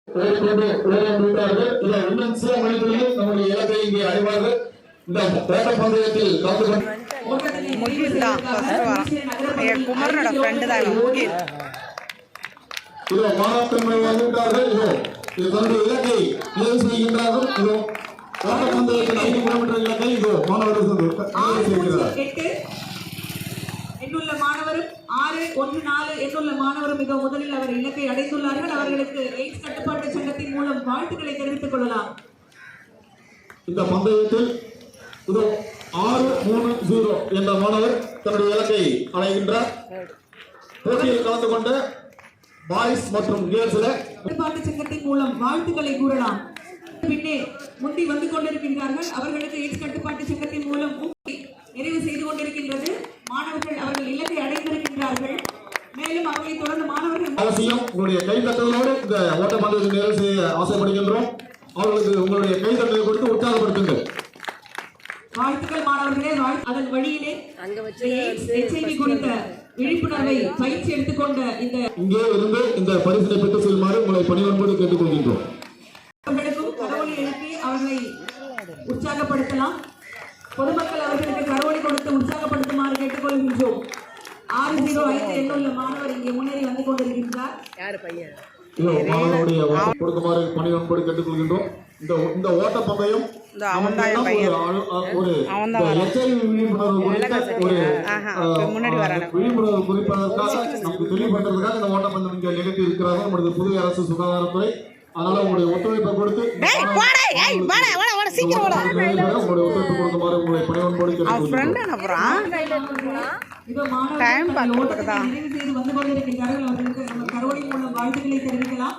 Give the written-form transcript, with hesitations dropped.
இன்னும் சில மணிகளில் நம்முடைய இலக்கை இங்கே அடைவார்கள். இந்த ஓட்ட பந்தயத்தில் கலந்து கொண்டு மாணாக்கர்கள் வந்துவிட்டார்கள். இது தன்னுடைய இலக்கை நிறைவு செய்கின்றார்கள். இதோ ஓட்ட பந்தயத்தில் 5 கிலோமீட்டர் இலக்கை இதோ மாணவர்கள் எண்ணுள்ள மாணவரும் 614 எண்ணுள்ள மாணவரும் மிக முதலில் அவர் இலக்கை அடைந்துள்ளார்கள். அவர்களுக்கு எய்ட்ஸ் கட்டுப்பாட்டு சங்கத்தின் மூலம் வாழ்த்துக்களை தெரிவித்துக் கொள்ளலாம். இந்த பந்தயத்தில் இதோ 630 என்ற மாணவர் தன்னுடைய இலக்கை அடைகின்றார். போட்டியில் கலந்து கொண்ட பாய்ஸ் மற்றும் கேர்ள்ஸ்ல கட்டுப்பாட்டு சங்கத்தின் மூலம் வாழ்த்துக்களை கூறலாம். பின்னே முந்தி வந்து கொண்டிருக்கின்றார்கள். அவர்களுக்கு எய்ட்ஸ் கட்டுப்பாட்டு சங்கத்தின் மூலம் நிறைவு செய்து கொண்டிருக்கின்றது. மாணவர்கள் அவர்கள் இலக்கை அடைந்திருக்கின்றார்கள். மேலும் அவர்களை தொடர்ந்து மாணவர்கள் அவசியம் உங்களுடைய கைதட்டலோடு இந்த ஓட்டப்பந்தயத்தை நிறைவு செய்ய ஆசைப்படுகின்றோம். அவர்களுக்கு உங்களுடைய கைதட்டலை கொடுத்து உற்சாகப்படுத்துங்கள். வாழ்த்துக்கள் மாணவர்களே. அதன் வழியிலே HIV குறித்த விழிப்புணர்வை பயிற்சி எடுத்துக்கொண்ட இந்த இங்கே இருந்து இந்த பரிசனை பெற்று செல்லுமாறு உங்களை பணிவன்போடு கேட்டுக்கொள்கின்றோம். அவர்களுக்கும் கரவொலி எழுப்பி அவர்களை உற்சாகப்படுத்தலாம். பொதுமக்கள் அவர்களுக்கு கரவொலி கொடுத்து உற்சாகப்படுத்துமாறு கேட்டுக்கொள்கின்றோம். 605 எண்ணுள்ள மாணவர் இங்கே முன்னேறி வந்து கொண்டிருக்கின்றார். மாணவருடைய கொடுக்குமாறு பணிவன்போடு கேட்டுக்கொள்கின்றோம். இந்த ஓட்ட பந்தயம் ஒரு விழிப்புணர்வு குறிப்பதற்காக நமக்கு தெளிவுபடுறதுக்காக இந்த ஓட்ட பந்தயம் இங்கே நிகழ்த்தி இருக்கிறார்கள் நம்முடைய புதிய அரசு சுகாதாரத்துறை. அதனால உங்களுடைய ஒத்துழைப்பை கொடுத்து உங்களுடைய ஒத்துழைப்பு கொடுக்குமாறு உங்களை பணிவன்போடு கேட்டுக்கொள்கிறோம். நிறைவு செய்து வந்து கொண்டிருக்கின்றார்கள். அவர்களுக்கு கரோலி மூலம் வாழ்த்துக்களை தெரிவிக்கலாம்.